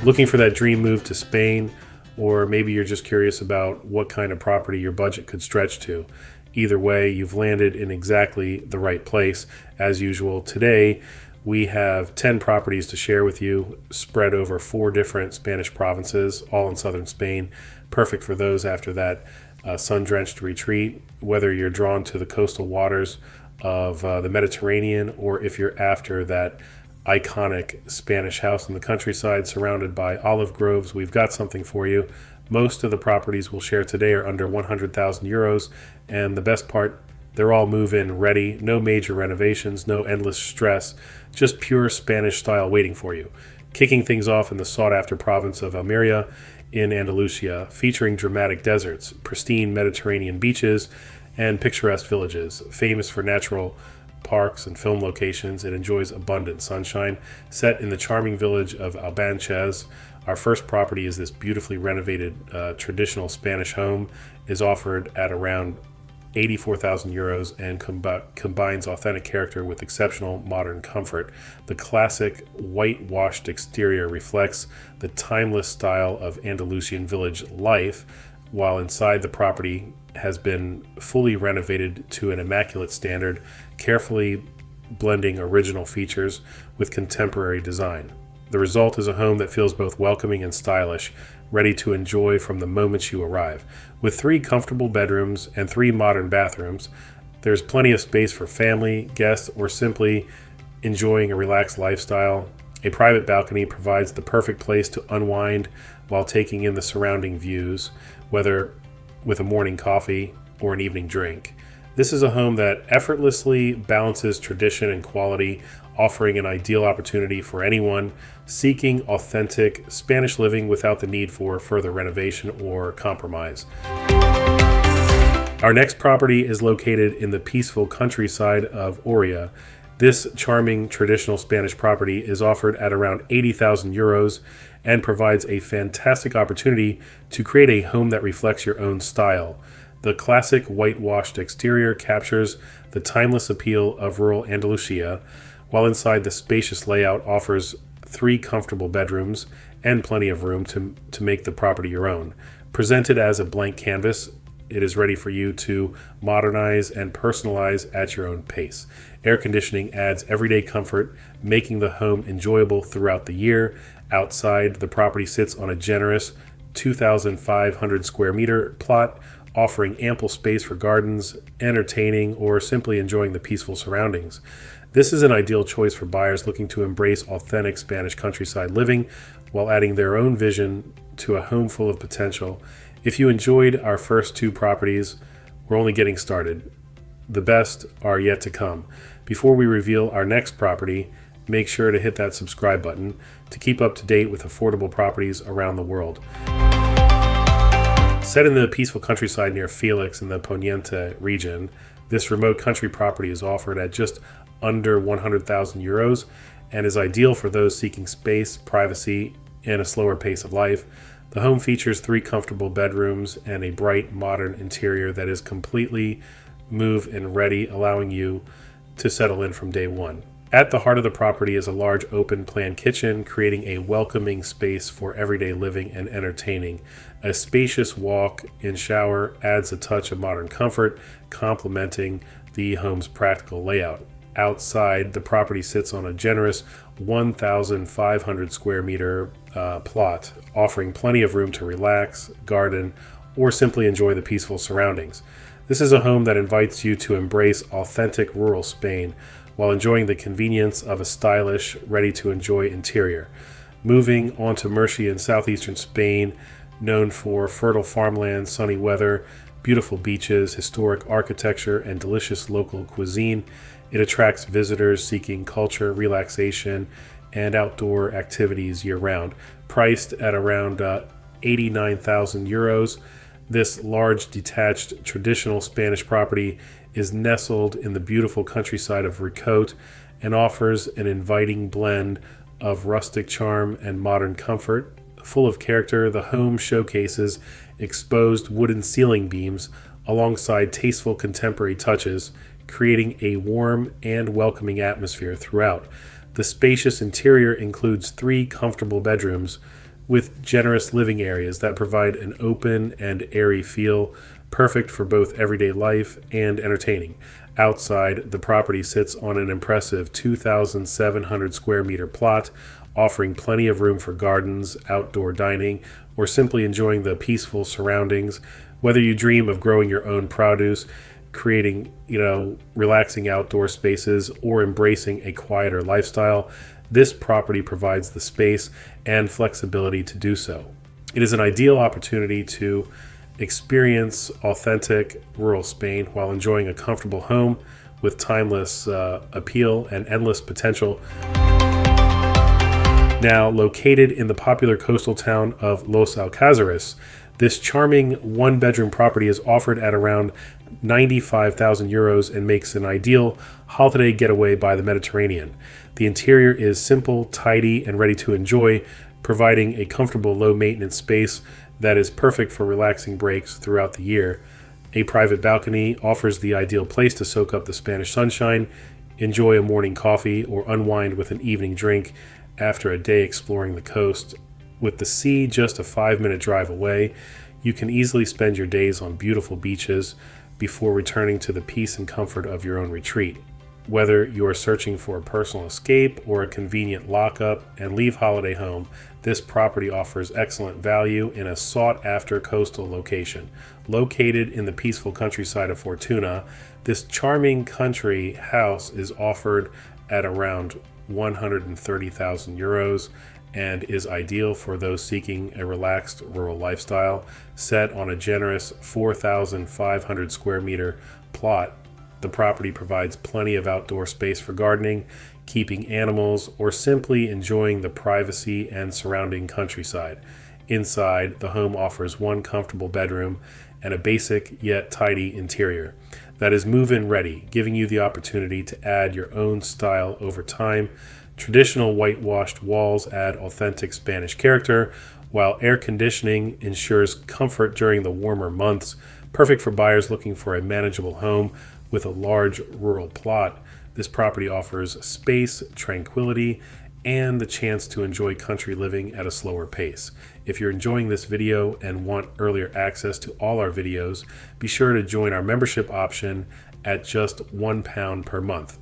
Looking for that dream move to Spain, or maybe you're just curious about what kind of property your budget could stretch to. Either way, you've landed in exactly the right place. As usual, today we have 10 properties to share with you, spread over 4 different Spanish provinces, all in southern Spain. Perfect for those after that sun-drenched retreat, whether you're drawn to the coastal waters of the Mediterranean, or if you're after that iconic Spanish house in the countryside surrounded by olive groves. We've got something for you. Most of the properties we'll share today are under 100,000 euros, and the best part, they're all move-in ready, no major renovations, no endless stress, just pure Spanish style waiting for you. Kicking things off in the sought-after province of Almeria in Andalusia, featuring dramatic deserts, pristine Mediterranean beaches, and picturesque villages, famous for natural parks and film locations. It enjoys abundant sunshine. Set in the charming village of Albanchez, our first property is this beautifully renovated traditional Spanish home, is offered at around 84,000 euros and combines authentic character with exceptional modern comfort. The classic whitewashed exterior reflects the timeless style of Andalusian village life, while inside the property has been fully renovated to an immaculate standard, carefully blending original features with contemporary design. The result is a home that feels both welcoming and stylish, ready to enjoy from the moment you arrive. With 3 comfortable bedrooms and 3 modern bathrooms, there's plenty of space for family, guests, or simply enjoying a relaxed lifestyle. A private balcony provides the perfect place to unwind while taking in the surrounding views, whether with a morning coffee or an evening drink. This is a home that effortlessly balances tradition and quality, offering an ideal opportunity for anyone seeking authentic Spanish living without the need for further renovation or compromise. Our next property is located in the peaceful countryside of Oria. This charming traditional Spanish property is offered at around 80,000 euros and provides a fantastic opportunity to create a home that reflects your own style. The classic whitewashed exterior captures the timeless appeal of rural Andalusia, while inside the spacious layout offers 3 comfortable bedrooms and plenty of room to make the property your own. Presented as a blank canvas, it is ready for you to modernize and personalize at your own pace. Air conditioning adds everyday comfort, making the home enjoyable throughout the year. Outside, the property sits on a generous 2,500 square meter plot, offering ample space for gardens, entertaining, or simply enjoying the peaceful surroundings. This is an ideal choice for buyers looking to embrace authentic Spanish countryside living while adding their own vision to a home full of potential. If you enjoyed our first 2 properties, we're only getting started. The best are yet to come. Before we reveal our next property, make sure to hit that subscribe button to keep up to date with affordable properties around the world. Set in the peaceful countryside near Felix in the Poniente region, this remote country property is offered at just under 100,000 euros and is ideal for those seeking space, privacy, and a slower pace of life. The home features 3 comfortable bedrooms and a bright, modern interior that is completely move-in ready, allowing you to settle in from day one. At the heart of the property is a large open-plan kitchen, creating a welcoming space for everyday living and entertaining. A spacious walk-in shower adds a touch of modern comfort, complementing the home's practical layout. Outside, the property sits on a generous 1,500 square meter plot, offering plenty of room to relax, garden, or simply enjoy the peaceful surroundings. This is a home that invites you to embrace authentic rural Spain while enjoying the convenience of a stylish, ready-to-enjoy interior. Moving on to Murcia in southeastern Spain, known for fertile farmland, sunny weather, beautiful beaches, historic architecture, and delicious local cuisine, it attracts visitors seeking culture, relaxation, and outdoor activities year-round. Priced at around 89,000 euros, this large, detached, traditional Spanish property is nestled in the beautiful countryside of Ricote and offers an inviting blend of rustic charm and modern comfort. full of character, the home showcases exposed wooden ceiling beams alongside tasteful contemporary touches, creating a warm and welcoming atmosphere throughout. The spacious interior includes 3 comfortable bedrooms with generous living areas that provide an open and airy feel, perfect for both everyday life and entertaining. Outside, the property sits on an impressive 2,700 square meter plot, offering plenty of room for gardens, outdoor dining, or simply enjoying the peaceful surroundings. Whether you dream of growing your own produce, creating, relaxing outdoor spaces, or embracing a quieter lifestyle, this property provides the space and flexibility to do so. It is an ideal opportunity to experience authentic rural Spain while enjoying a comfortable home with timeless appeal and endless potential. Now, located in the popular coastal town of Los Alcázares, this charming one-bedroom property is offered at around 95,000 euros and makes an ideal holiday getaway by the Mediterranean. The interior is simple, tidy, and ready to enjoy, providing a comfortable low-maintenance space that is perfect for relaxing breaks throughout the year. A private balcony offers the ideal place to soak up the Spanish sunshine, enjoy a morning coffee, or unwind with an evening drink after a day exploring the coast. With the sea just a 5-minute drive away, you can easily spend your days on beautiful beaches before returning to the peace and comfort of your own retreat. Whether you are searching for a personal escape or a convenient lock-up and leave holiday home, this property offers excellent value in a sought-after coastal location. Located in the peaceful countryside of Fortuna, this charming country house is offered at around 130,000 euros and is ideal for those seeking a relaxed rural lifestyle. Set on a generous 4,500 square meter plot, the property provides plenty of outdoor space for gardening, keeping animals, or simply enjoying the privacy and surrounding countryside. Inside, the home offers 1 comfortable bedroom and a basic yet tidy interior that is move-in ready, giving you the opportunity to add your own style over time. Traditional whitewashed walls add authentic Spanish character, while air conditioning ensures comfort during the warmer months, perfect for buyers looking for a manageable home with a large rural plot. This property offers space, tranquility, and the chance to enjoy country living at a slower pace. If you're enjoying this video and want earlier access to all our videos, be sure to join our membership option at just £1 per month.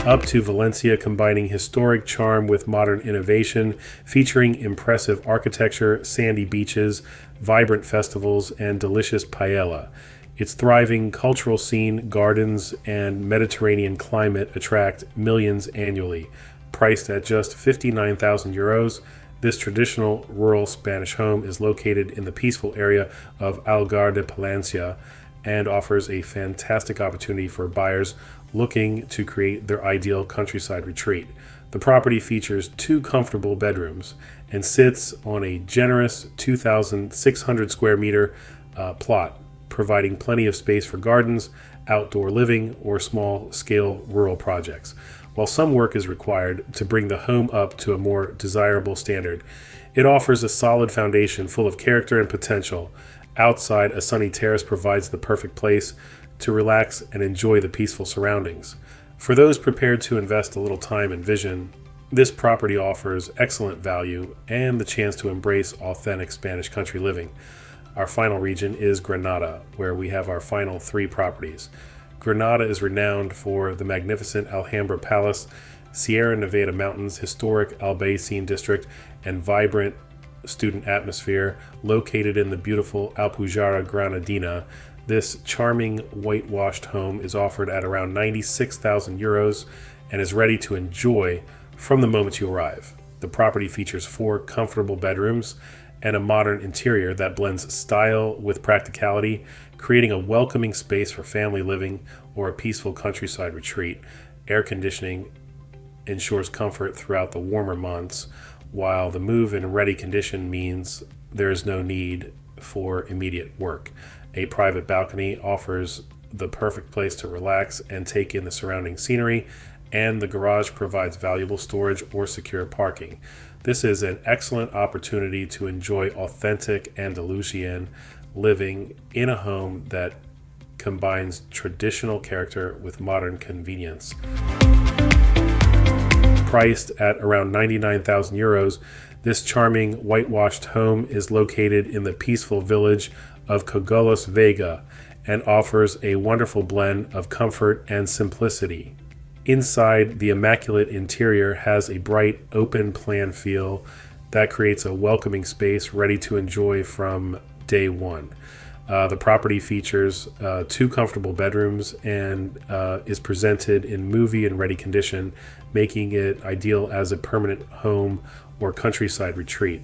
Up to Valencia, combining historic charm with modern innovation, featuring impressive architecture, sandy beaches, vibrant festivals, and delicious paella. Its thriving cultural scene, gardens, and Mediterranean climate attract millions annually. Priced at just 59,000 euros, this traditional rural Spanish home is located in the peaceful area of Algar de Palencia and offers a fantastic opportunity for buyers looking to create their ideal countryside retreat. The property features 2 comfortable bedrooms and sits on a generous 2,600 square meter plot, providing plenty of space for gardens, outdoor living, or small-scale rural projects. While some work is required to bring the home up to a more desirable standard, it offers a solid foundation full of character and potential. Outside, a sunny terrace provides the perfect place to relax and enjoy the peaceful surroundings. For those prepared to invest a little time and vision, this property offers excellent value and the chance to embrace authentic Spanish country living. Our final region is Granada, where we have our final 3 properties. Granada is renowned for the magnificent Alhambra Palace, Sierra Nevada Mountains, historic Albaicin district, and vibrant student atmosphere. Located in the beautiful Alpujarra Granadina, this charming whitewashed home is offered at around 96,000 euros and is ready to enjoy from the moment you arrive. The property features 4 comfortable bedrooms and a modern interior that blends style with practicality, creating a welcoming space for family living or a peaceful countryside retreat. Air conditioning ensures comfort throughout the warmer months, while the move-in ready condition means there is no need for immediate work. A private balcony offers the perfect place to relax and take in the surrounding scenery, and the garage provides valuable storage or secure parking. This is an excellent opportunity to enjoy authentic Andalusian living in a home that combines traditional character with modern convenience. Priced at around 99,000 euros, this charming whitewashed home is located in the peaceful village of Cogollos Vega and offers a wonderful blend of comfort and simplicity. Inside, the immaculate interior has a bright, open plan feel that creates a welcoming space ready to enjoy from day one. The property features 2 comfortable bedrooms and is presented in movie and ready condition, making it ideal as a permanent home or countryside retreat.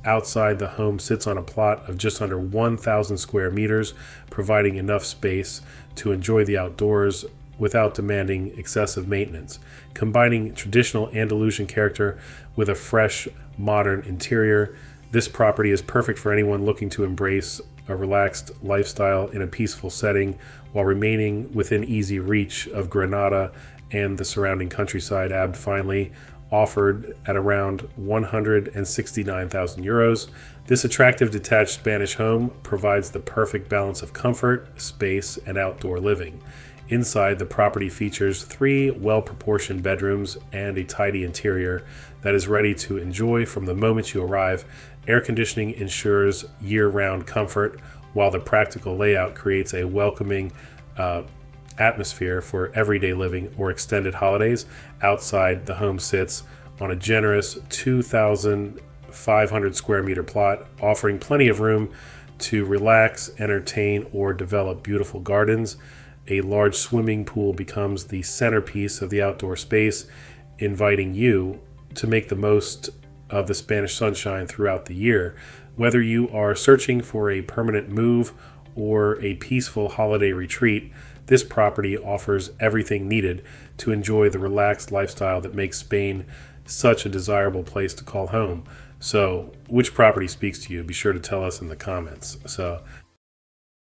Outside, the home sits on a plot of just under 1,000 square meters, providing enough space to enjoy the outdoors without demanding excessive maintenance. Combining traditional Andalusian character with a fresh, modern interior, this property is perfect for anyone looking to embrace a relaxed lifestyle in a peaceful setting while remaining within easy reach of Granada and the surrounding countryside. Finally offered at around 169,000 euros. This attractive detached Spanish home provides the perfect balance of comfort, space, and outdoor living. Inside, the property features 3 well-proportioned bedrooms and a tidy interior that is ready to enjoy from the moment you arrive. Air conditioning ensures year-round comfort, while the practical layout creates a welcoming atmosphere for everyday living or extended holidays. Outside, the home sits on a generous 2,500 square meter plot, offering plenty of room to relax, entertain, or develop beautiful gardens. A large swimming pool becomes the centerpiece of the outdoor space, inviting you to make the most of the Spanish sunshine throughout the year. Whether you are searching for a permanent move or a peaceful holiday retreat, this property offers everything needed to enjoy the relaxed lifestyle that makes Spain such a desirable place to call home. So, which property speaks to you? Be sure to tell us in the comments. So,